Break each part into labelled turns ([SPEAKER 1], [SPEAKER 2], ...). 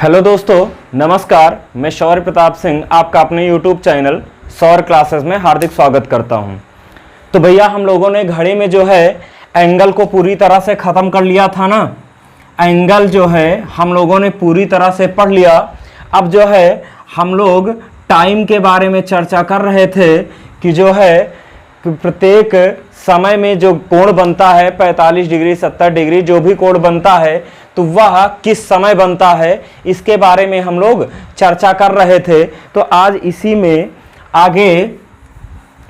[SPEAKER 1] Hello दोस्तों, नमस्कार। मैं शौर्य प्रताप सिंह आपका अपने YouTube चैनल शौर्य क्लासेस में हार्दिक स्वागत करता हूं। तो भैया हम लोगों ने घड़ी में जो है एंगल को पूरी तरह से ख़त्म कर लिया था ना। एंगल जो है हम लोगों ने पूरी तरह से पढ़ लिया। अब जो है हम लोग टाइम के बारे में चर्चा कर रहे थे कि जो है प्रत्येक समय में जो कोण बनता है 45 डिग्री 70 डिग्री जो भी कोण बनता है तो वह किस समय बनता है, इसके बारे में हम लोग चर्चा कर रहे थे। तो आज इसी में आगे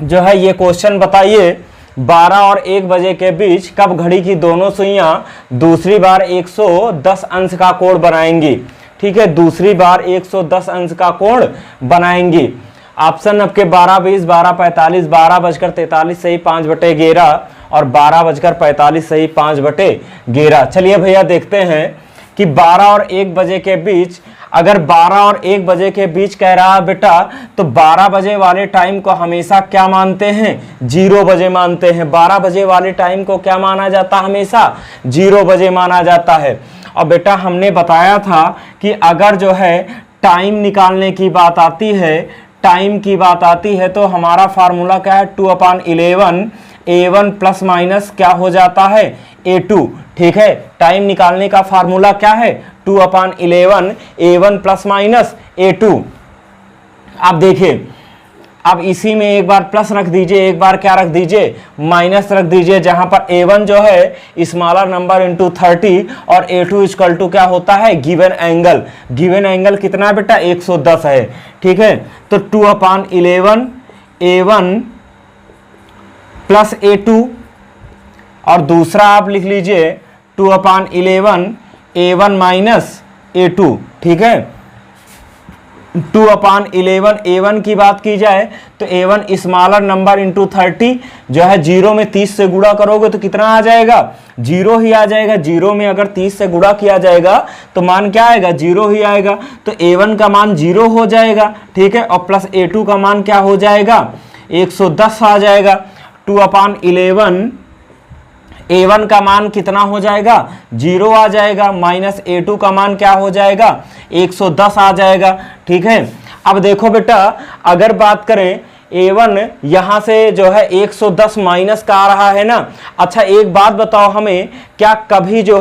[SPEAKER 1] जो है ये क्वेश्चन बताइए, 12 और 1 बजे के बीच कब घड़ी की दोनों सुइयां दूसरी बार 110 अंश का कोण बनाएंगी। ठीक है, दूसरी बार 110 अंश का कोण बनाएंगी। ऑप्शन आपके 12:20, 12:45, 12:43 सही 5/11 और 12:45 सही 5/11। चलिए भैया देखते हैं कि 12 और 1 बजे के बीच, अगर 12 और 1 बजे के बीच कह रहा है बेटा, तो 12 बजे वाले टाइम को हमेशा क्या मानते हैं, 0 बजे मानते हैं। 12 बजे वाले टाइम को क्या माना जाता है, हमेशा 0 बजे माना जाता है। और बेटा हमने बताया था कि अगर जो है टाइम निकालने की बात आती है, टाइम की बात आती है तो हमारा फार्मूला क्या है, 2/11 A1 प्लस माइनस क्या हो जाता है, A2। ठीक है, टाइम निकालने का फार्मूला क्या है, 2/11 A1 प्लस माइनस A2। आप देखिए, अब इसी में एक बार प्लस रख दीजिए, एक बार क्या रख दीजिए, माइनस रख दीजिए। जहां पर A1 जो है स्मॉलर नंबर इंटू 30 और A2 इक्वल टू क्या होता है, गिवन एंगल। गिवन एंगल कितना बेटा, 110 है। ठीक है, तो 2/11 A1 प्लस A2 और दूसरा आप लिख लीजिए 2/11 A1 माइनस A2। ठीक है, 2/11 A1 की बात की जाए तो A1 स्मॉलर नंबर इंटू 30 जो है 0 में 30 से गुणा करोगे तो कितना आ जाएगा, 0 ही आ जाएगा। 0 में अगर 30 से गुणा किया जाएगा तो मान क्या आएगा, 0 ही आएगा। तो A1 का मान 0 हो जाएगा। ठीक है, और प्लस A2 का मान क्या हो जाएगा, 110 आ जाएगा। 2/11 A1 का मान कितना हो जाएगा, 0 आ जाएगा, माइनस A2 का मान क्या हो जाएगा, 110 आ जाएगा। ठीक है, अब देखो बेटा अगर बात करें A1 यहां से जो है 110 माइनस का आ रहा है ना। अच्छा एक बात बताओ हमें, क्या कभी जो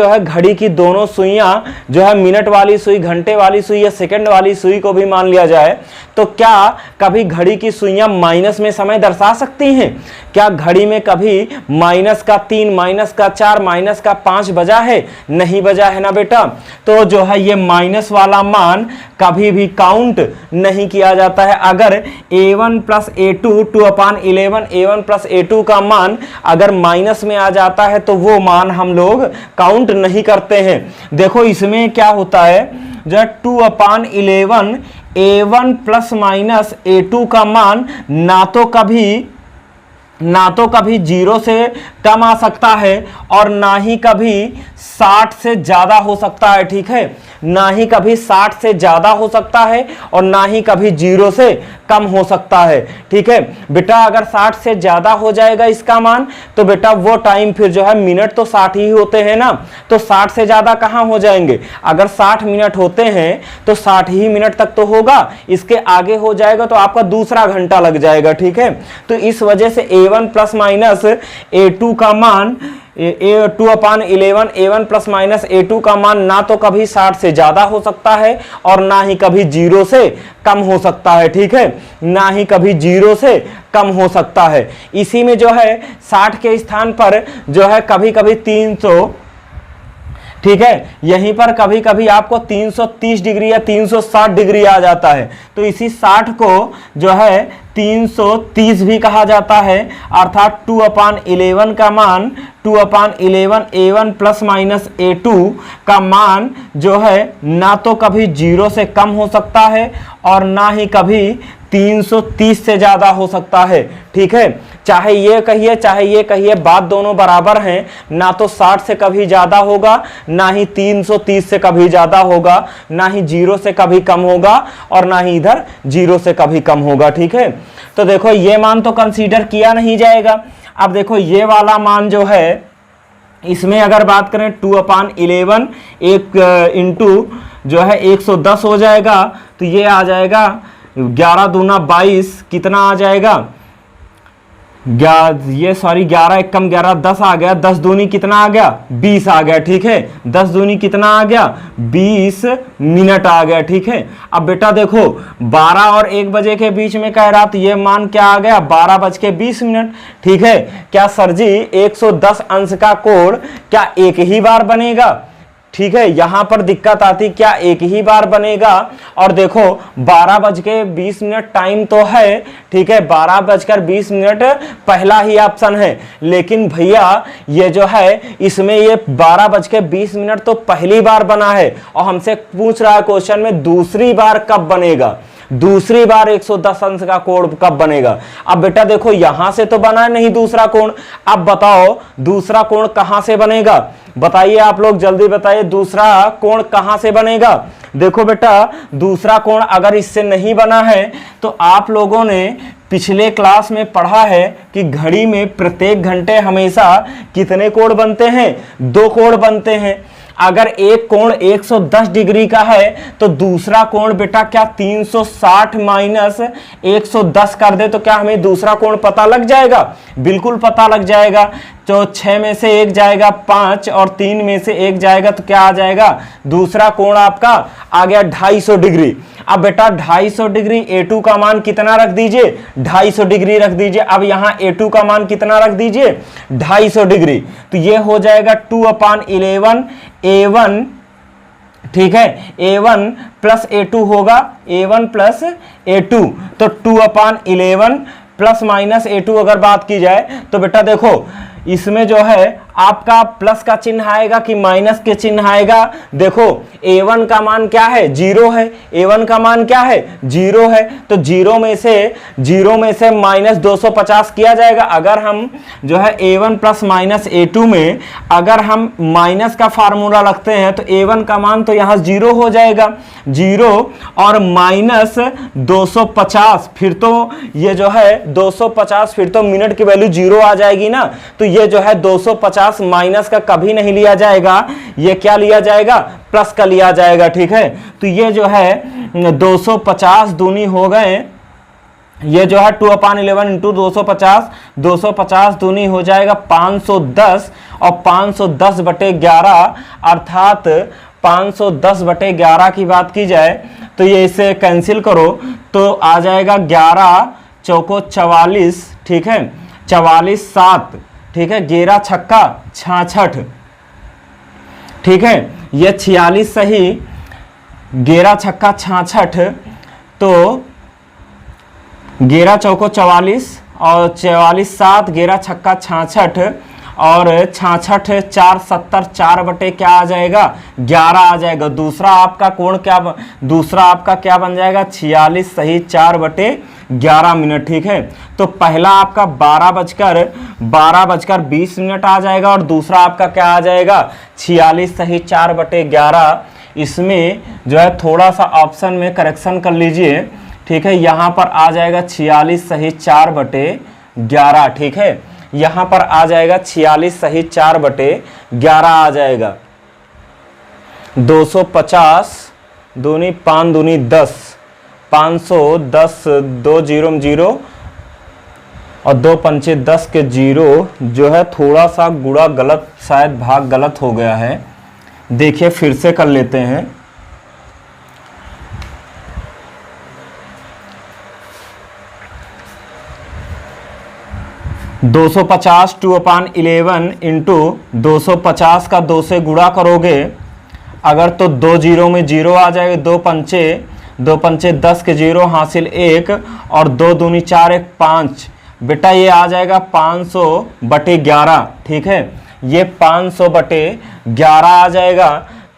[SPEAKER 1] है घड़ी की दोनों सुइयां जो है मिनट वाली सुई, घंटे वाली सुई या सेकंड वाली सुई को भी मान लिया जाए तो क्या कभी घड़ी की सुइयां माइनस में समय दर्शा सकती हैं? क्या घड़ी में कभी माइनस का 3, माइनस का 4, माइनस का 5 बजा है? नहीं बजा है ना बेटा। तो जो है ये माइनस वाला मान कभी भी काउंट नहीं किया जाता है। अगर A1 plus A2 2/11 A1 plus A2 का मान अगर माइनस में आ जाता है तो वो मान हम लोग काउंट नहीं करते हैं। देखो इसमें क्या होता है, जो 2/11 A1 प्लस माइनस A2 का मान ना तो कभी 0 से कम आ सकता है और ना ही कभी 60 से ज्यादा हो सकता है। ठीक है, ना ही कभी 60 से ज्यादा हो सकता है और ना ही कभी 0 से कम हो सकता है। ठीक है बेटा, अगर 60 से ज्यादा हो जाएगा इसका मान तो बेटा वो टाइम फिर जो है, मिनट तो 60 ही होते हैं ना, तो 60 से ज्यादा कहां हो जाएंगे। अगर 60 मिनट होते हैं तो 60 ही मिनट तक तो होगा, इसके आगे हो जाएगा तो आपका दूसरा घंटा लग जाएगा। ठीक है, तो इस वजह से A1 प्लस माइनस A2 का मान 2/11 A1 प्लस माइनस A2 का मान ना तो कभी 60 से ज्यादा हो सकता है और ना ही कभी 0 से कम हो सकता है। ठीक है, ना ही कभी 0 से कम हो सकता है। इसी में जो है 60 के स्थान पर जो है कभी कभी 300, ठीक है, यहीं पर कभी कभी आपको 330 डिग्री या 360 डिग्री आ जाता है। तो इसी 60 को जो है 330 भी कहा जाता है। अर्थात 2/11 का मान 2/11 A1 प्लस माइनस A2 का मान जो है ना तो कभी 0 से कम हो सकता है और ना ही कभी 330 से ज्यादा हो सकता है। ठीक है, चाहे ये कहिए बात दोनों बराबर हैं। ना तो 60 से कभी ज्यादा होगा, ना ही 330 से कभी ज्यादा होगा, ना ही 0 से कभी कम होगा और ना ही इधर 0 से कभी कम होगा। ठीक है, तो देखो ये मान तो कंसीडर किया नहीं जाएगा। अब देखो ये वाला मान जो है इसमें अगर बात करें 2/11 एक इंटू जो है 110 हो जाएगा, तो ये आ जाएगा 11 दूना 22, कितना आ जाएगा, ये सॉरी 11 एक कम 11 10 आ गया, 10 दूनी कितना आ गया, 20 आ गया। ठीक है, 10 दूनी कितना आ गया, 20 मिनट आ गया। ठीक है, अब बेटा देखो 12 और 1 बजे के बीच में कह रहा, तो ये मान क्या आ गया, 12:20। ठीक है, क्या सर जी 110 अंश का कोण क्या एक ही बार बनेगा? ठीक है, यहां पर दिक्कत आती, क्या एक ही बार बनेगा? और देखो 12:20 टाइम तो है, ठीक है, 12:20 पहला ही ऑप्शन है, लेकिन भैया ये जो है इसमें ये 12:20 तो पहली बार बना है, और हमसे पूछ रहा है क्वेश्चन में दूसरी बार कब बनेगा, दूसरी बार 110 अंश का कोण कब बनेगा। अब बेटा देखो यहां से तो बना नहीं दूसरा कोण, अब बताओ दूसरा कोण कहां से बनेगा, बताइए आप लोग जल्दी बताइए, दूसरा कोण कहां से बनेगा। देखो बेटा दूसरा कोण अगर इससे नहीं बना है तो आप लोगों ने पिछले क्लास में पढ़ा है कि घड़ी में प्रत्येक घंटे हमेशा कितने कोण बनते हैं, 2 कोण बनते हैं। अगर एक कोण 110 डिग्री का है तो दूसरा कोण बेटा क्या 360 माइनस 110 कर दे तो क्या हमें दूसरा कोण पता लग जाएगा, बिल्कुल पता लग जाएगा। तो 6 में से 1 जाएगा 5 और 3 में से 1 जाएगा तो क्या आ जाएगा, दूसरा कोण आपका आ गया 250 डिग्री। अब बेटा 250 डिग्री A2 का मान कितना रख दीजिए, 250 डिग्री रख दीजिए। अब यहां A2 का मान कितना रख दीजिए, 250 डिग्री, तो ये हो जाएगा 2/11 A1। ठीक है, A1 प्लस A2 होगा, A1 प्लस A2, तो 2/11 प्लस माइनस A2 अगर बात की जाए तो बेटा देखो इसमें जो है आपका प्लस का चिन्ह आएगा कि माइनस के चिन्ह आएगा। देखो A1 का मान क्या है, 0 है, A1 का मान क्या है, 0 है, तो 0 में से माइनस 250 किया जाएगा। अगर हम जो है A1 प्लस माइनस A2 में अगर हम माइनस का फार्मूला रखते हैं तो A1 का मान तो यहाँ 0 हो जाएगा, 0 और माइनस 250, फिर तो ये जो है 250 फिर तो मिनट की वैल्यू 0 आ जाएगी ना, तो ये जो है 250 माइनस का कभी नहीं लिया जाएगा, ये क्या लिया जाएगा, प्लस का लिया जाएगा। ठीक है, तो ये जो है 250 दूनी हो गए, ये जो है 2/11 इंटू 250, 250 दूनी हो जाएगा 510 और 510/11 अर्थात 510/11 की बात की जाए तो ये इसे कैंसिल करो तो आ जाएगा 11 चौको 44। ठीक है, 44 7, ठीक है, 11 छक्का 66। ठीक है, ये 46 सही, 11 छक्का 66, तो 11 चौको 44 और 44 7, 11 छक्का 66 और 66 4 70, 4 क्या आ जाएगा, 11 आ जाएगा। दूसरा आपका कोण क्या, दूसरा आपका क्या बन जाएगा, 46 सही 4/11 मिनट। ठीक है, तो पहला आपका 12:20 आ जाएगा और दूसरा आपका क्या आ जाएगा, 46 सही 4/11। इसमें जो है थोड़ा सा ऑप्शन में करेक्शन कर लीजिए। ठीक है, यहाँ पर आ जाएगा 46 सही 4/11। ठीक है, यहाँ पर आ जाएगा 46 सही 4/11 आ जाएगा। 250 दूनी 5 दूनी 10, 510, 2 0 0 और 2 पंचे 10 के 0, जो है थोड़ा सा गुणा गलत, शायद भाग गलत हो गया है, देखिए फिर से कर लेते हैं। दो 2/11 इंटू 250 का 2 से गुणा करोगे अगर तो 2 0 में 0 आ जाएगा, 2 पंचे 10 के 0 हासिल 1 और 2 दूनी 4 1 5, बेटा ये आ जाएगा 500/11। ठीक है, ये 500/11 आ जाएगा,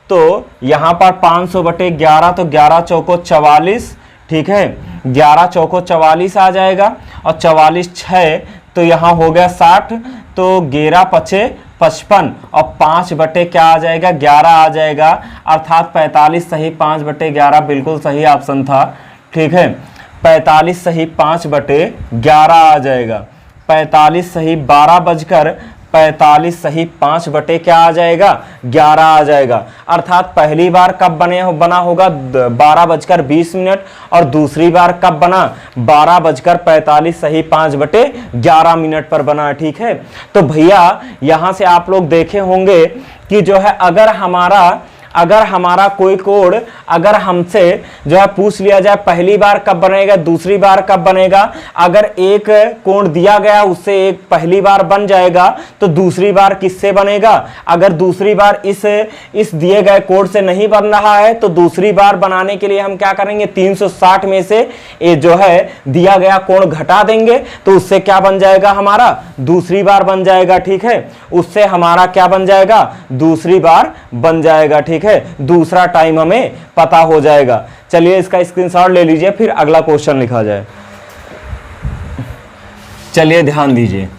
[SPEAKER 1] तो यहाँ पर 500/11 तो 11 चौको 44। ठीक है, 11 चौको 44 आ जाएगा और 44 6 तो यहाँ हो गया 60, तो 11 पचे 55 और 5 क्या आ जाएगा, 11 आ जाएगा, अर्थात 45 सही 5/11 बिल्कुल सही ऑप्शन था। ठीक है, 45 सही 5/11 आ जाएगा। 45 सही 12 45 सही 5 बटे क्या आ जाएगा 11 आ जाएगा। अर्थात पहली बार कब बना होगा 12:20 और दूसरी बार कब बना 12:45 सही 5 बटे 11 पर बना। ठीक है, तो भैया यहां से आप लोग देखे होंगे कि जो है अगर हमारा कोई कोड अगर हमसे जो है पूछ लिया जाए पहली बार कब बनेगा दूसरी बार कब बनेगा, अगर एक कोड दिया गया उससे एक पहली बार बन जाएगा तो दूसरी बार किससे बनेगा। अगर दूसरी बार इस दिए गए कोड से नहीं बन रहा है तो दूसरी बार बनाने के लिए हम क्या करेंगे 360 में से ये जो है दिया गया कोड घटा देंगे तो उससे क्या बन जाएगा हमारा दूसरी बार बन जाएगा। ठीक है, उससे हमारा क्या बन जाएगा दूसरी बार बन जाएगा। ठीक है, दूसरा टाइम हमें पता हो जाएगा। चलिए इसका स्क्रीनशॉट ले लीजिए, फिर अगला क्वेश्चन लिखा जाए। चलिए ध्यान दीजिए,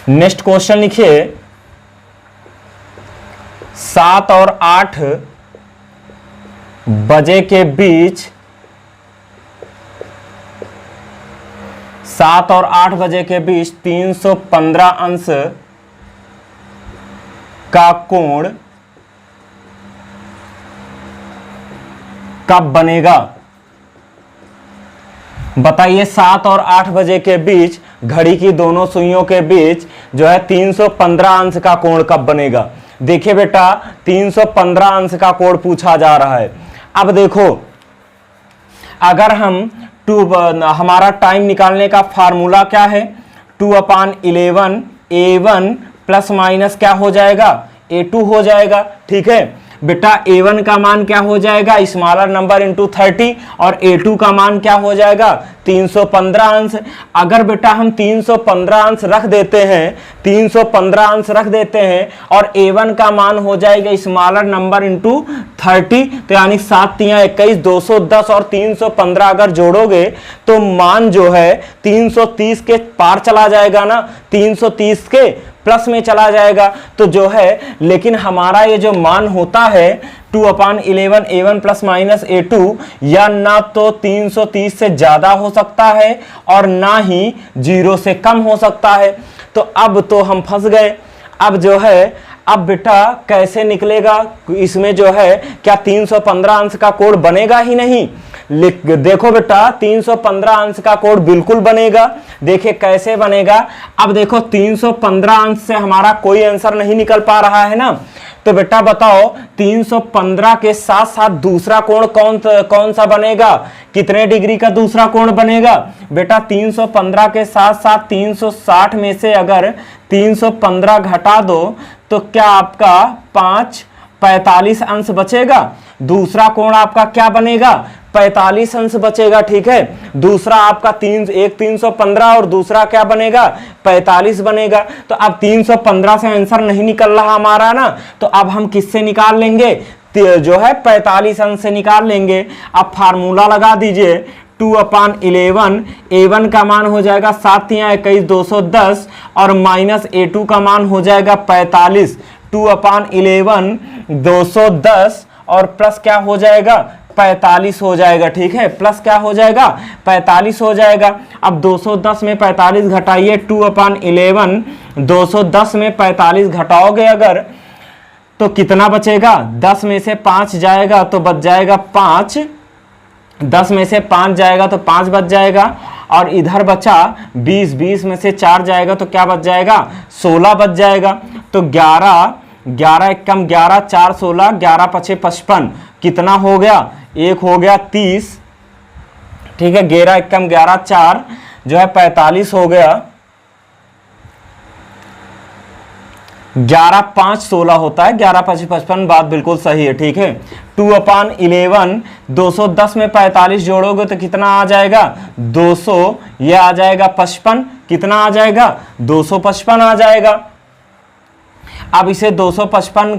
[SPEAKER 1] नेक्स्ट क्वेश्चन लिखिए 7 और 8 बजे के बीच 7 और 8 बजे के बीच 315 अंश का कोण कब बनेगा। बताइए 7 और 8 बजे के बीच घड़ी की दोनों सुइयों के बीच जो है 315 अंश का कोण कब बनेगा। देखिए बेटा 315 अंश का कोण पूछा जा रहा है। अब देखो अगर हम हमारा टाइम निकालने का फार्मूला क्या है 2/11 A1 प्लस माइनस क्या हो जाएगा A2 हो जाएगा। ठीक है बेटा A1 का मान क्या हो जाएगा स्मॉलर नंबर इंटू 30 और A2 का मान क्या हो जाएगा 315 अंश। अगर बेटा हम 315 अंश रख देते हैं 315 अंश रख देते हैं और A1 का मान हो जाएगा स्मॉलर नंबर इंटू 30 तो यानी 7 × 21 210 और 315 अगर जोड़ोगे तो मान जो है 330 के पार चला जाएगा ना 330 के प्लस में चला जाएगा। तो जो है लेकिन हमारा ये जो मान होता है 2/11 A1 प्लस माइनस A2 या ना तो 330 से ज्यादा हो सकता है और ना ही 0 से कम हो सकता है। तो अब तो हम फंस गए। अब जो है अब बेटा कैसे निकलेगा इसमें जो है क्या 315 अंश का कोड बनेगा ही नहीं। देखो बेटा 315 अंश का कोड बिल्कुल बनेगा। देखिए कैसे बनेगा। अब देखो 315 अंश से हमारा कोई आंसर नहीं निकल पा रहा है ना। तो बेटा बताओ 315 के साथ साथ दूसरा कोण कौन सा बनेगा कितने डिग्री का दूसरा कोण बनेगा बेटा 315 के साथ साथ 360 में से अगर 315 घटा दो तो क्या आपका 45 अंश बचेगा। दूसरा कोण आपका क्या बनेगा 45 अंश बचेगा। ठीक है दूसरा आपका एक 315 और दूसरा क्या बनेगा 45 बनेगा। तो अब 315 से आंसर नहीं निकल रहा हमारा ना तो अब हम किससे निकाल लेंगे जो है 45 अंश से निकाल लेंगे। अब फार्मूला लगा दीजिए 2/11 A1 का मान हो जाएगा 7 × 21 210 और माइनस A2 का मान हो जाएगा 45 2/11 210 और प्लस क्या हो जाएगा 45 हो जाएगा। ठीक है प्लस क्या हो जाएगा 45 हो जाएगा। अब 210 में 45 घटाइए 2/11 210 में 45 घटाओगे अगर तो कितना बचेगा 10 में से 5 जाएगा तो बच जाएगा 5 10 में से 5 जाएगा तो 5 बच जाएगा और इधर बचा 20 में से 4 जाएगा तो क्या बच जाएगा 16 बच जाएगा। तो 11 एक कम 11 4 16 11 पछे 55 कितना हो गया 1 हो गया 30। ठीक है 11 एक कम 11 4 जो है 45 हो गया 11 5 16 होता है 11 पछे 55 बात बिल्कुल सही है। ठीक है 2/11 210 में 45 जोड़ोगे तो कितना आ जाएगा 200 ये आ जाएगा 55 कितना आ जाएगा 255 आ जाएगा। अब इसे 255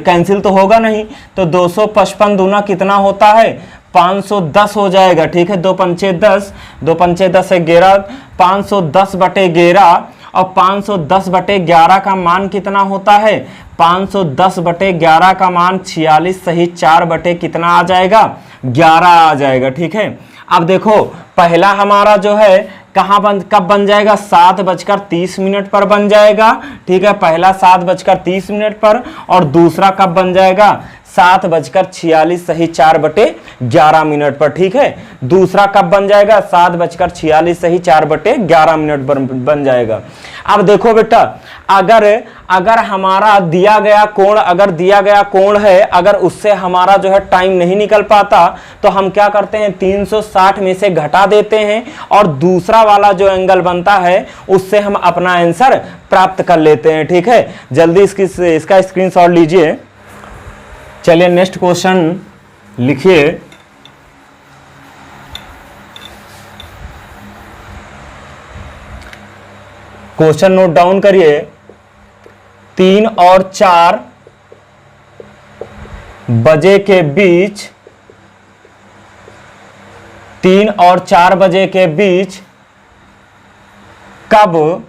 [SPEAKER 1] कैंसिल तो होगा नहीं तो 255 दूना कितना होता है 510 हो जाएगा। ठीक है 2 पंचे 10 2 पंचे 10 है 11 510 बटे 11 और 510/11 का मान कितना होता है? 510/11 का मान 46 सही 4 बटे कितना आ जाएगा? 11 आ जाएगा। ठीक है, अब देखो पहला हमारा जो है कब बन जाएगा? 7:30 पर बन जाएगा। ठीक है, पहला 7:30 पर, और दूसरा कब बन जाएगा? 7:46 सही 4 बटे 11 मिनट पर। ठीक है, दूसरा कब बन जाएगा? 7:46 सही 4 बटे 11 मिनट पर बन जाएगा। अब देखो बेटा, अगर हमारा दिया गया कोण है, अगर उससे हमारा जो है टाइम नहीं निकल पाता तो हम क्या करते हैं? 360 में से घटा देते हैं और दूसरा वाला जो एंगल बनता है उससे हम अपना आंसर प्राप्त कर लेते हैं। ठीक है, जल्दी इसका स्क्रीनशॉट लीजिए। चलिए नेक्स्ट क्वेश्चन लिखिए। क्वेश्चन नोट डाउन करिए। 3 और 4 बजे के बीच 3 और 4 बजे के बीच कब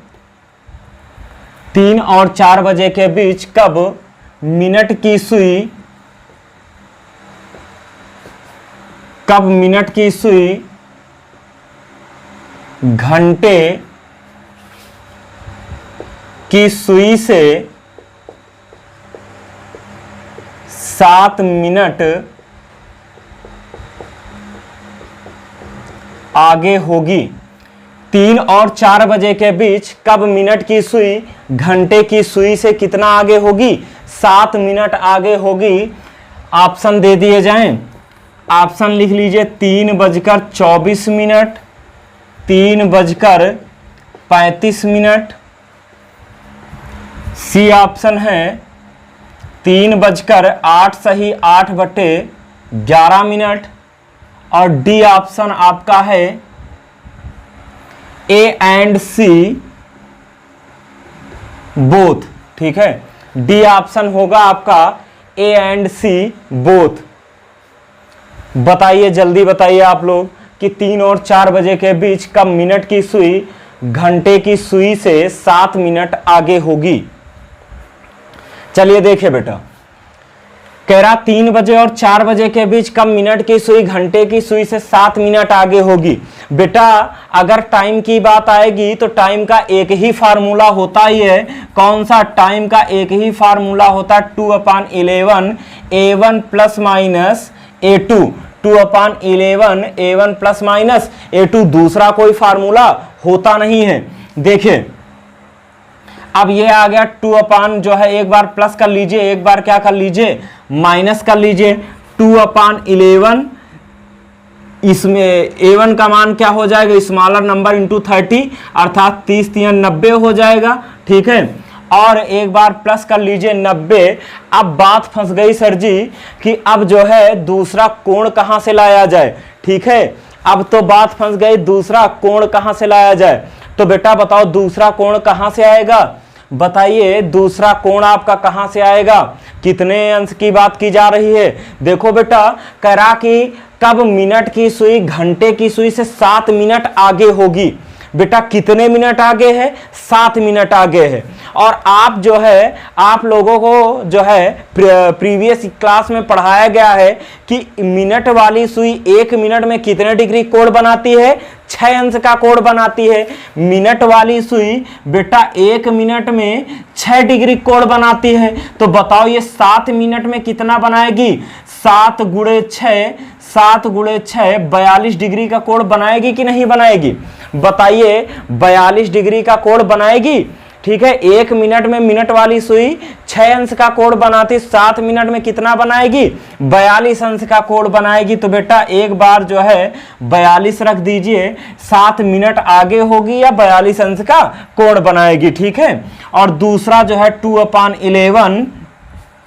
[SPEAKER 1] 3 और 4 बजे के बीच कब मिनट की सुई घंटे की सुई से 7 मिनट आगे होगी? 3 और 4 बजे के बीच कब मिनट की सुई घंटे की सुई से कितना आगे होगी? 7 मिनट आगे होगी। ऑप्शन दे दिए जाएं। ऑप्शन लिख लीजिए। 3:24, 3:35। सी ऑप्शन है 3:08 सही 8 बटे 11 मिनट, और डी ऑप्शन आपका है ए एंड सी बोथ। ठीक है, डी ऑप्शन होगा आपका ए एंड सी बोथ। बताइए, जल्दी बताइए आप लोग कि 3 और 4 बजे के बीच कब मिनट की सुई घंटे की सुई से 7 मिनट आगे होगी? चलिए देखिए बेटा, कह रहा 3 बजे और 4 बजे के बीच कब मिनट की सुई घंटे की सुई से 7 मिनट आगे होगी? बेटा अगर टाइम की बात आएगी तो टाइम का एक ही फार्मूला होता ही है। कौन सा? टाइम का एक ही फार्मूला होता है 2/11 a1 plus minus a2। 2/11 a1 plus minus a2, दूसरा कोई फार्मूला होता नहीं है। देखिए अब ये आ गया 2 जो है, एक बार प्लस कर लीजिए, एक बार क्या कर लीजिए? माइनस कर लीजिए। 2/11, इसमें a1 का मान क्या हो जाएगा? स्मॉलर नंबर इंटू 30, अर्थात 30×3 90 हो जाएगा। ठीक है, और एक बार प्लस कर लीजिए 90। अब बात फंस गई सर जी कि अब जो है दूसरा कोण कहां से लाया जाए। ठीक है, अब तो बात फंस गई, दूसरा कोण कहां से लाया जाए? तो बेटा बताओ दूसरा कोण कहां से आएगा? बताइए दूसरा कोण आपका कहां से आएगा? कितने अंश की बात की जा रही है? देखो बेटा, कह रहा कि कब मिनट की सुई घंटे की सुई से 7 मिनट आगे होगी। बेटा कितने मिनट आगे है? 7 मिनट आगे है। और आप जो है, आप लोगों को जो है प्रीवियस क्लास में पढ़ाया गया है कि मिनट वाली सुई 1 मिनट में कितने डिग्री कोण बनाती है? 6 अंश का कोण बनाती है। मिनट वाली सुई बेटा 1 मिनट में 6 डिग्री कोण बनाती है। तो बताओ ये 7 मिनट में कितना बनाएगी? 7 × 6 42 डिग्री का कोण बनाएगी कि नहीं बनाएगी? बताइए 42 डिग्री का कोण बनाएगी। ठीक है, 1 मिनट में मिनट वाली सुई 6 अंश का कोण बनाती, 7 मिनट में कितना बनाएगी? 42 अंश का कोण बनाएगी। तो बेटा एक बार जो है 42 रख दीजिए, 7 मिनट आगे होगी या 42 अंश का कोण बनाएगी। ठीक है, और दूसरा जो है 2/11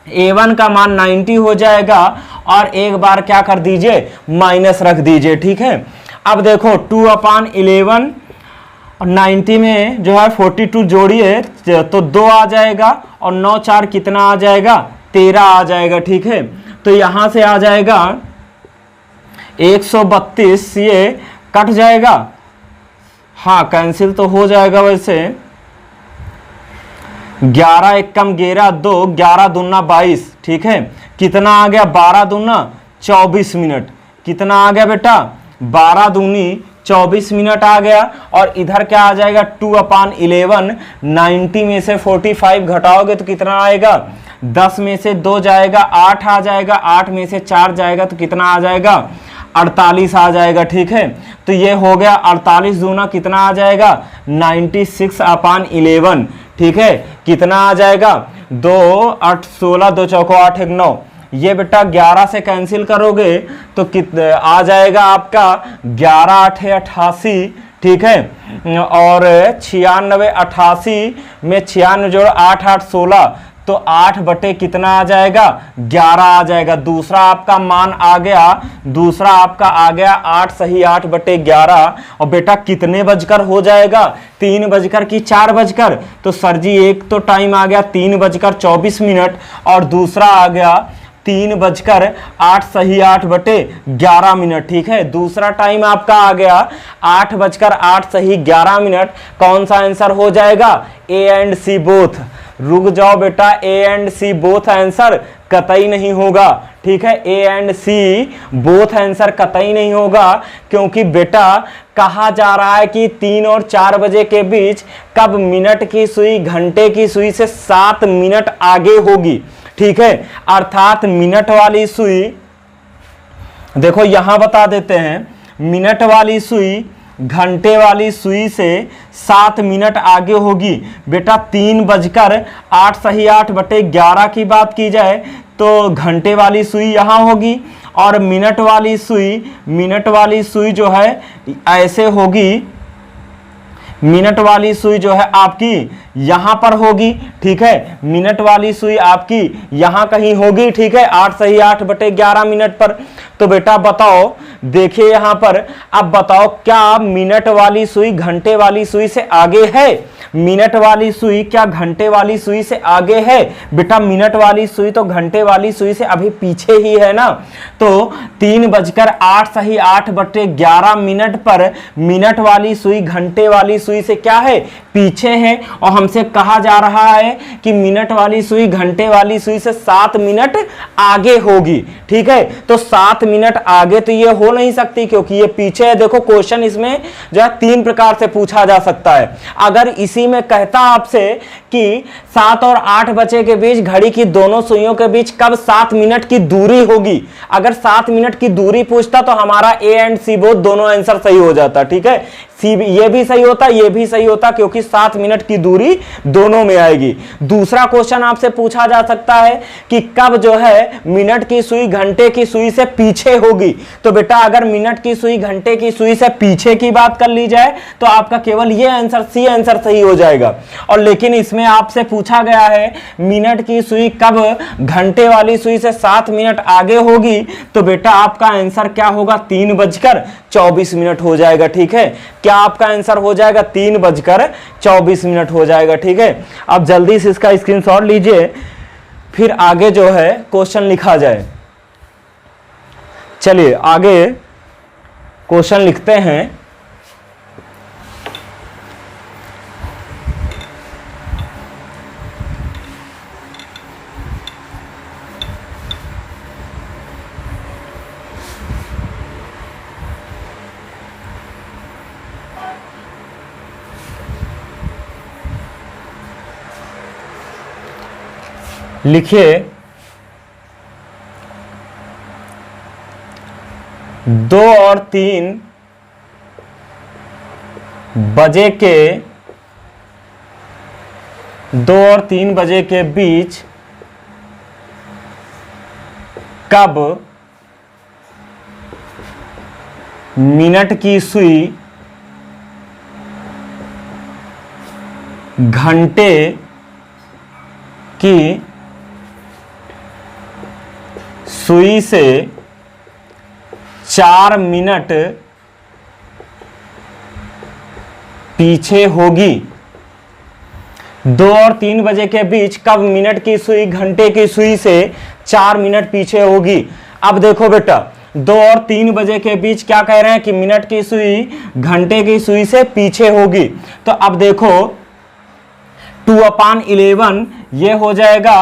[SPEAKER 1] a1 का मान 90 हो जाएगा, और एक बार क्या कर दीजिए? माइनस रख दीजिए। ठीक है, अब देखो 2/11 और 90 में जो है 42 जोड़िए तो 2 आ जाएगा, और 9 4 कितना आ जाएगा? 13 आ जाएगा। ठीक है, तो यहां से आ जाएगा 132, ये कट जाएगा। हाँ कैंसिल तो हो जाएगा वैसे, 11 एकम 11 2, 11 दूना 22, ठीक है। कितना आ गया 12 दूना 24 मिनट। कितना आ गया बेटा 12 दूनी 24 मिनट आ गया। और इधर क्या आ जाएगा 2/11। 90 में से 45 घटाओगे तो कितना आएगा 10 में से 2 जाएगा 8 आ जाएगा, 8 में से 4 जाएगा तो कितना आ जाएगा 48 आ जाएगा, ठीक है। तो ये हो गया 48 दूना कितना आ जाएगा 96/11, ठीक है। कितना आ जाएगा 2 8 16, 2 चौको 8 1 9। ये बेटा 11 से कैंसिल करोगे तो आ जाएगा आपका 11 8 88, ठीक है। और 96 88 में 96 जोड़ 8 8 16, तो 8 बटे कितना आ जाएगा 11 आ जाएगा। दूसरा आपका मान आ गया, दूसरा आपका आ गया 8 सही 8 बटे 11। और बेटा कितने बजकर हो जाएगा 3 बजकर की 4 बजकर। तो सर जी एक तो टाइम आ गया 3 बजकर 24 मिनट और दूसरा आ गया 3 बजकर 8 सही 8 बटे 11 मिनट, ठीक है। दूसरा टाइम आपका आ गया 8 बजकर 8 सही 11 मिनट। कौन सा आंसर हो जाएगा ए एंड सी बोथ। रुक जाओ बेटा, A and C both answer कतई नहीं होगा, ठीक है। A and C both answer कतई नहीं होगा, क्योंकि बेटा कहा जा रहा है कि 3 और 4 बजे के बीच कब मिनट की सुई घंटे की सुई से 7 मिनट आगे होगी, ठीक है। अर्थात मिनट वाली सुई, देखो यहां बता देते हैं, मिनट वाली सुई घंटे वाली सुई से 7 मिनट आगे होगी। बेटा 3 बजकर 8 सही 8 बटे 11 की बात की जाए तो घंटे वाली सुई यहां होगी और मिनट वाली सुई जो है ऐसे होगी। मिनट वाली सुई जो है आपकी यहां पर होगी, ठीक है। मिनट वाली सुई आपकी यहां कहीं होगी, ठीक है। 8 सही 8 बटे 11 मिनट पर। तो बेटा बताओ, देखिए यहां पर, अब बताओ क्या मिनट वाली सुई घंटे वाली सुई से आगे है? मिनट वाली सुई क्या घंटे वाली सुई से आगे है? बेटा मिनट वाली सुई तो घंटे वाली सुई से अभी पीछे ही है ना। तो 3 बजकर 8 सही 8 बटे 11 मिनट पर मिनट वाली सुई घंटे वाली सुई से क्या है? पीछे है। और हमसे कहा जा रहा है कि मिनट वाली सुई घंटे वाली सुई से 7 मिनट आगे होगी, ठीक है। तो 7 मिनट आगे तो ये हो नहीं सकती क्योंकि ये पीछे है। देखो क्वेश्चन इसमें जो है 3 प्रकार से पूछा जा सकता है। अगर इसी में कहता आपसे कि 7 और 8 बजे के बीच घड़ी की दोनों सुइयों के बीच कब 7 मिनट की दूरी होगी, अगर 7 मिनट की दूरी पूछता तो हमारा ए एंड सी बोथ दोनों आंसर सही हो जाता, ठीक है। सी ये भी सही होता, ये भी सही होता, क्योंकि 7 मिनट की दूरी दोनों में आएगी। दूसरा क्वेश्चन आपसे पूछा जा सकता है कि कब जो है मिनट की सुई घंटे की सुई से पीछे होगी। तो बेटा अगर मिनट की सुई घंटे की सुई से पीछे की बात कर ली जाए तो आपका केवल ये आंसर सी आंसर सही हो जाएगा। और लेकिन इसमें आपसे पूछा गया है मिनट की सुई कब घंटे वाली सुई से 7 मिनट आगे होगी, तो बेटा आपका आंसर क्या होगा 3 बजकर 24 मिनट हो जाएगा, ठीक है। क्या आपका आंसर हो जाएगा 3 बजकर 24 मिनट हो जाएगा, ठीक है। अब जल्दी से इसका स्क्रीनशॉट लीजिए, फिर आगे जो है क्वेश्चन लिखा जाए। चलिए आगे क्वेश्चन लिखते हैं। लिखिए 2 और 3 बजे के 2 और 3 बजे के बीच कब मिनट की सुई घंटे की सुई से 4 मिनट पीछे होगी। 2 और 3 बजे के बीच कब मिनट की सुई घंटे की सुई से 4 मिनट पीछे होगी। अब देखो बेटा 2 और 3 बजे के बीच क्या कह रहे हैं कि मिनट की सुई घंटे की सुई से पीछे होगी। तो अब देखो 2/11 ये हो जाएगा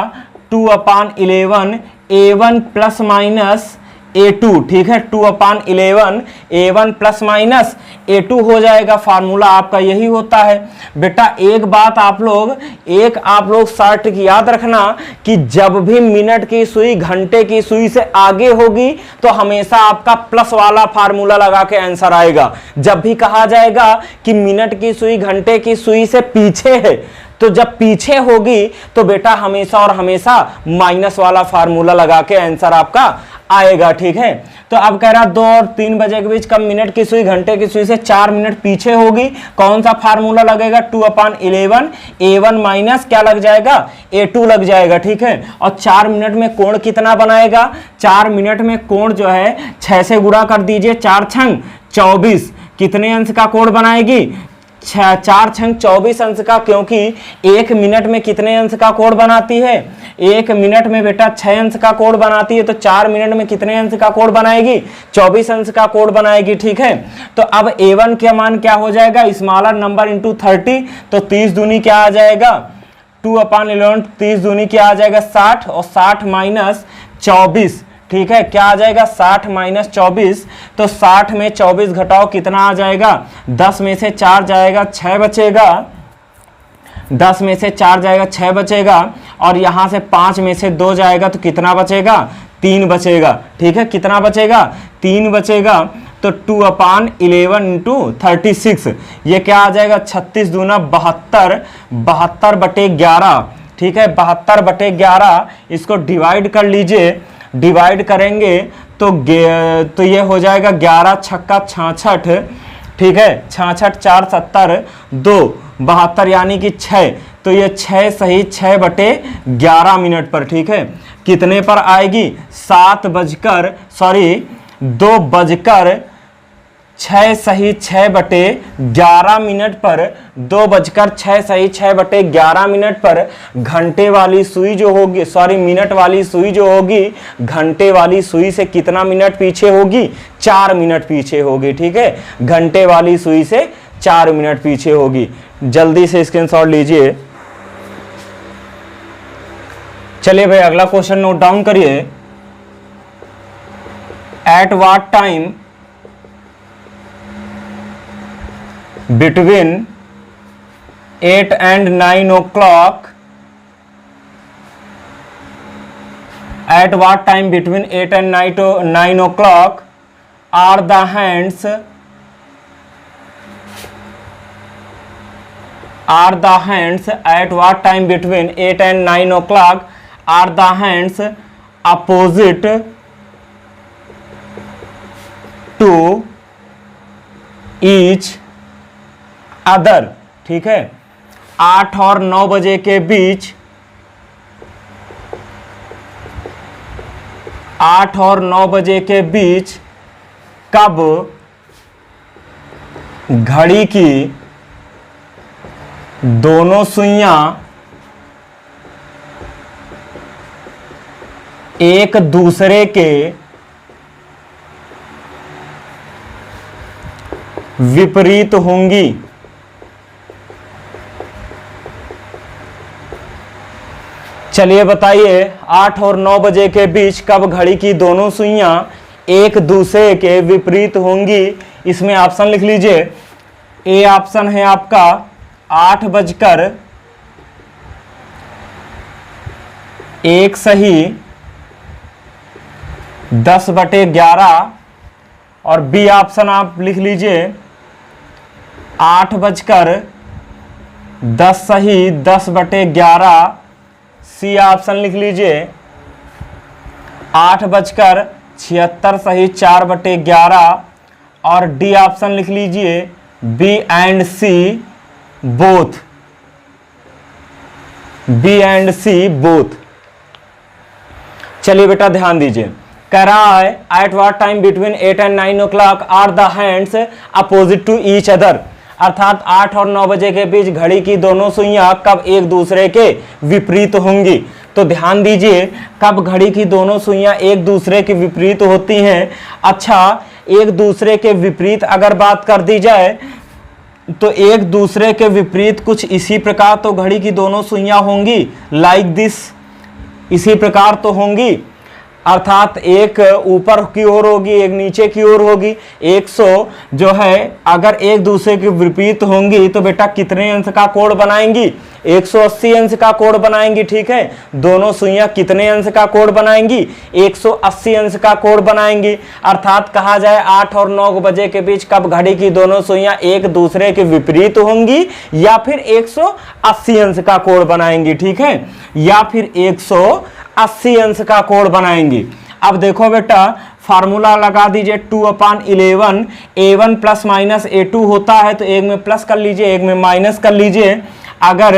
[SPEAKER 1] 2/11 A1 प्लस माइनस A2, ठीक है। 2/11 A1 प्लस माइनस A2 हो जाएगा। फार्मूला आपका यही होता है बेटा। एक बात आप लोग शर्त की याद रखना कि जब भी मिनट की सुई घंटे की सुई से आगे होगी तो हमेशा आपका प्लस वाला फार्मूला लगा के आंसर आएगा। जब भी कहा जाएगा कि मिनट की सुई घंटे की सुई से पीछे है, तो जब पीछे होगी तो बेटा हमेशा और हमेशा माइनस वाला फार्मूला लगा के आंसर आपका आएगा, ठीक है। तो अब कह रहा 2 और 3 बजे के बीच कब मिनट की सुई घंटे की सुई से 4 मिनट पीछे होगी, कौन सा फार्मूला लगेगा? 2/11 A1 माइनस क्या लग जाएगा? A2 लग जाएगा, ठीक है। और 4 मिनट में कोण कितना बनाएगा? 4 मिनट में कोण जो है 6 से गुणा कर दीजिए, 4 छंग 24। कितने अंश का कोण बनाएगी? 4 छंग 24 अंश का, क्योंकि 1 मिनट में कितने अंश का कोण बनाती है? 1 मिनट में बेटा 6 अंश का कोण बनाती है। तो 4 मिनट में कितने अंश का कोण बनाएगी? 24 अंश का कोण बनाएगी, ठीक है। तो अब A1 का मान क्या हो जाएगा? स्मॉलर नंबर इंटू 30, तो 30 दूनी क्या आ जाएगा? 2/11 30 दूनी क्या आ जाएगा? 60, और 60 माइनस 24, ठीक है। क्या आ जाएगा? 60 माइनस 24, तो 60 में 24 घटाओ कितना आ जाएगा? 10 में से 4 जाएगा 6 बचेगा, 10 में से 4 जाएगा 6 बचेगा, और यहां से 5 में से 2 जाएगा तो कितना बचेगा? 3 बचेगा, ठीक है। कितना बचेगा? 3 बचेगा। तो 2/11 इंटू 36 ये क्या आ जाएगा? 36 दूना 72, 72/11, ठीक है। 72/11 इसको डिवाइड कर लीजिए। डिवाइड करेंगे तो ये हो जाएगा 11 छक्का 66, ठीक है। 66 4 70 2 72 यानी कि 6। तो ये 6 सही 6/11 मिनट पर, ठीक है। कितने पर आएगी? 2 बजकर 6 सही 6/11 मिनट पर, 2 बजकर 6 सही 6/11 मिनट पर घंटे वाली सुई जो होगी, मिनट वाली सुई जो होगी, घंटे वाली सुई से कितना मिनट पीछे होगी? 4 मिनट पीछे होगी, ठीक है। घंटे वाली सुई से 4 मिनट पीछे होगी। जल्दी से स्क्रीनशॉट लीजिए। चलिए भाई अगला क्वेश्चन नोट डाउन करिए। Eight what time between 8 and 9 o'clock, at what time between 8 and 9 o'clock are the hands at what time between 8 and 9 o'clock are the hands opposite to each other, ठीक है। 8 और 9 बजे के बीच, 8 और 9 बजे के बीच कब घड़ी की दोनों सुइयां एक दूसरे के विपरीत होंगी? चलिए बताइए 8 और 9 बजे के बीच कब घड़ी की दोनों सुइयां एक दूसरे के विपरीत होंगी? इसमें ऑप्शन लिख लीजिए। ए ऑप्शन है आपका 8 बजकर 1 सही 10/11, और बी ऑप्शन आप लिख लीजिए 8 बजकर 10 सही 10/11, सी ऑप्शन लिख लीजिए 8 बजकर 76 सही 4/11, और डी ऑप्शन लिख लीजिए B and C both, B and C both. चलिए बेटा ध्यान दीजिए, कह रहा है at what time between 8 and 9 o'clock are the hands opposite to each other, अर्थात 8 और 9 बजे के बीच घड़ी की दोनों सुइयां कब एक दूसरे के विपरीत होंगी। तो ध्यान दीजिए कब घड़ी की दोनों सुइयां एक दूसरे के विपरीत होती हैं। अच्छा, एक दूसरे के विपरीत अगर बात कर दी जाए तो एक दूसरे के विपरीत कुछ इसी प्रकार तो घड़ी की दोनों सुइयां होंगी, लाइक दिस, इसी प्रकार तो होंगी, अर्थात एक ऊपर की ओर होगी, एक नीचे की ओर होगी। 100 जो है अगर एक दूसरे के विपरीत होंगी तो बेटा कितने अंश का कोण बनाएंगी? 180 अंश का कोण बनाएंगी। ठीक है, दोनों सुइयां कितने अंश का कोण बनाएंगी? 180 अंश का कोण बनाएंगी। अर्थात कहा जाए 8 और 9 बजे के बीच कब घड़ी की दोनों सुइयां एक दूसरे के विपरीत होंगी या फिर 180 अंश का कोण बनाएंगी। ठीक है, या फिर 180 अंश का कोण बनाएंगी। अब देखो बेटा फार्मूला लगा दीजिए 2/11, A1 प्लस माइनस A2 होता है तो एक में प्लस कर लीजिए एक में माइनस कर लीजिए। अगर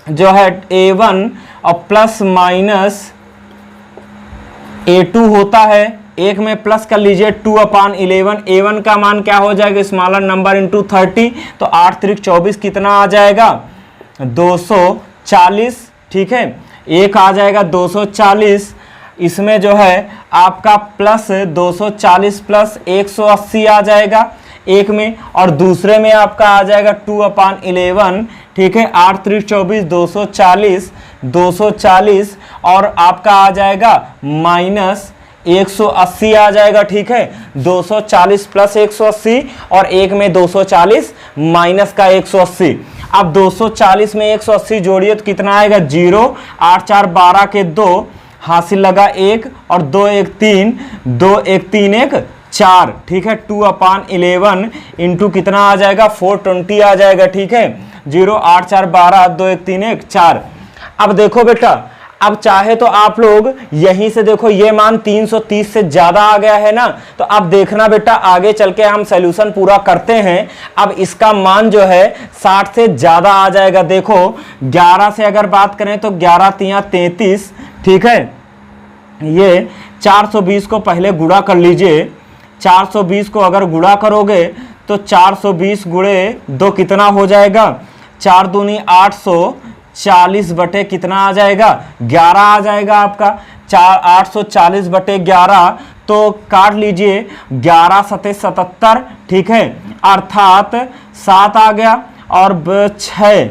[SPEAKER 1] जो है A1 और प्लस माइनस A2 होता है, एक में प्लस कर लीजिए 2/11, A1 का मान क्या हो जाएगा? स्मॉलर नंबर इंटू 30, तो 8 त्रिक 24 कितना आ जाएगा? 240। ठीक है, एक आ जाएगा 240, इसमें जो है आपका प्लस 240 प्लस 180 आ जाएगा एक में, और दूसरे में आपका आ जाएगा 2/11। ठीक है, 8 त्रिक 24, 240 और आपका आ जाएगा माइनस 180 आ जाएगा। ठीक है, 240 प्लस 180 और एक में 240 माइनस का 180। अब 240 में 180 जोड़िए तो कितना आएगा? 0, 8 4 12 के 2, हासिल लगा 1 और 2 1 3, 2 1 3 1 4। ठीक है, 2/11 इंटू कितना आ जाएगा? 420 आ जाएगा। ठीक है, 0 8 4 12, 2 1 3 1 4। अब देखो बेटा, अब चाहे तो आप लोग यहीं से देखो ये मान 330 से ज्यादा आ गया है ना, तो अब देखना बेटा आगे चल के हम सॉल्यूशन पूरा करते हैं। अब इसका मान जो है 60 से ज्यादा आ जाएगा। देखो 11 से अगर बात करें तो 11 तिया 33। ठीक है, ये 420 को पहले गुणा कर लीजिए। 420 को अगर गुणा करोगे तो 420 गुणे 2 कितना हो जाएगा? 4 दूनी 840 बटे कितना आ जाएगा? 11 आ जाएगा आपका। 840 बटे 11 तो काट लीजिए, 11 सते 77। ठीक है, अर्थात 7 आ गया और 6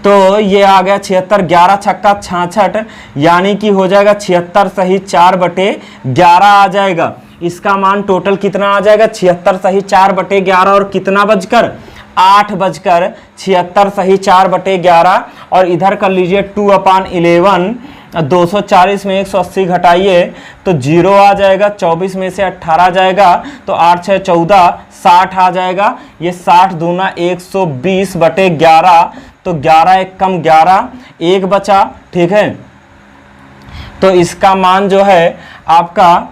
[SPEAKER 1] तो ये आ गया 76, 11 छक्का 66, यानी कि हो जाएगा 76 सही 4 बटे 11 आ जाएगा। इसका मान टोटल कितना आ जाएगा? 76 सही 4 बटे 11 और कितना बजकर 8 बजकर 76 सही 4 बटे 11। और इधर कर लीजिए 2/11, 240 में 180 घटाइए तो 0 आ जाएगा, 24 में से 18 जाएगा तो 8 6 14, 60 आ जाएगा। ये 60 दूना 120 बटे 11, तो 11 एक कम 11, एक बचा। ठीक है, तो इसका मान जो है आपका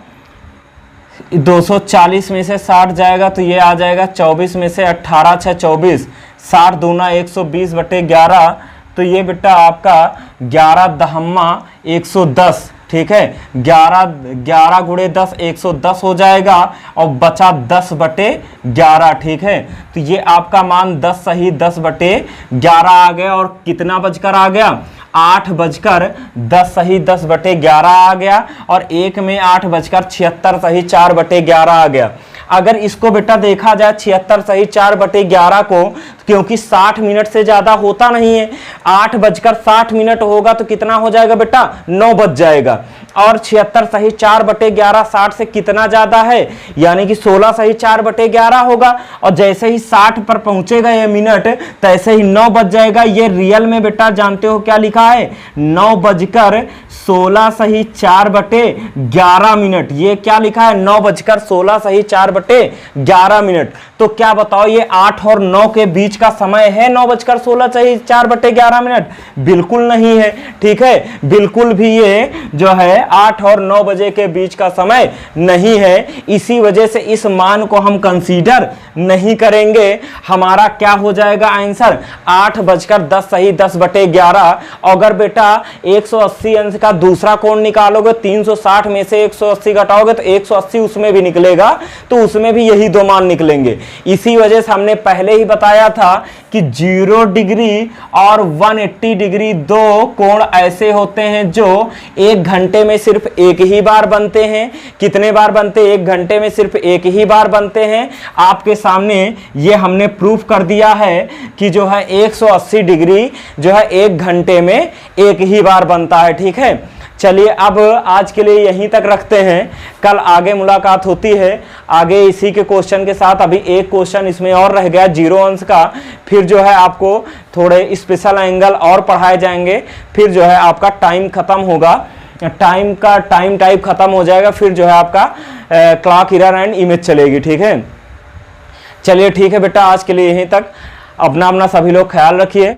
[SPEAKER 1] 240 में से 60 जाएगा तो ये आ जाएगा 24 में से 18 6 24, 60 दूना 120 बटे 11, तो ये बेटा आपका 11 दहम्मा 110। ठीक है, 11 गुणे 10 110 हो जाएगा और बचा 10 बटे 11। ठीक है, तो ये आपका मान 10 सही 10 बटे 11 आ गया। और कितना बजकर आ गया? 8 बजकर 10 सही 10 बटे 11 आ गया। और एक में 8 बजकर 76 सही 4 बटे 11 आ गया। अगर इसको बेटा देखा जाए 76 सही 4 बटे 11 को, क्योंकि 60 मिनट से ज्यादा होता नहीं है, 8 बजकर 60 मिनट होगा तो कितना हो जाएगा बेटा? 9 बज जाएगा। और 76 सही 4 बटे 11 60 से कितना ज्यादा है? यानी कि 16 सही 4 बटे 11 होगा। और जैसे ही 60 पर पहुंचेगा ये मिनट, तैसे ही 9 बज जाएगा। ये रियल में बेटा जानते हो क्या लिखा है? 9 बजकर 16 सही 4 बटे 11 मिनट। ये क्या लिखा है? 9 बजकर 16 सही 4 बटे 11 मिनट। तो क्या बताओ ये 8 और 9 के बीच का समय है 9 बजकर 16 सही 4 बटे 11 मिनट? बिल्कुल नहीं है। ठीक है, बिल्कुल भी ये जो है 8 और 9 बजे के बीच का समय नहीं है। इसी वजह से इस मान को हम कंसीडर नहीं करेंगे। हमारा क्या हो जाएगा आंसर? 8 बजकर 10 सही 10 बटे 11। अगर बेटा 180 अंश का दूसरा कोण निकालोगे, 360 में से 180 घटाओगे तो 180 उसमें भी निकलेगा, तो उसमें भी यही दो मान निकलेंगे। इसी वजह से हमने पहले ही बताया था था कि 0 डिग्री और 180 डिग्री दो कोण ऐसे होते हैं जो 1 घंटे में सिर्फ एक ही बार बनते हैं। कितने बार बनते हैं? 1 घंटे में सिर्फ एक ही बार बनते हैं। आपके सामने ये हमने प्रूफ कर दिया है कि जो है 180 डिग्री जो है 1 घंटे में एक ही बार बनता है। ठीक है, चलिए अब आज के लिए यहीं तक रखते हैं, कल आगे मुलाकात होती है आगे इसी के क्वेश्चन के साथ। अभी एक क्वेश्चन इसमें और रह गया 0 अंश का, फिर जो है आपको थोड़े स्पेशल एंगल और पढ़ाए जाएंगे, फिर जो है आपका टाइम खत्म होगा, टाइम टाइप खत्म हो जाएगा, फिर जो है आपका क्लॉक एरर एंड इमेज चलेगी। ठीक है, चलिए ठीक है बेटा, आज के लिए यहीं तक। अपना सभी लोग ख्याल रखिए।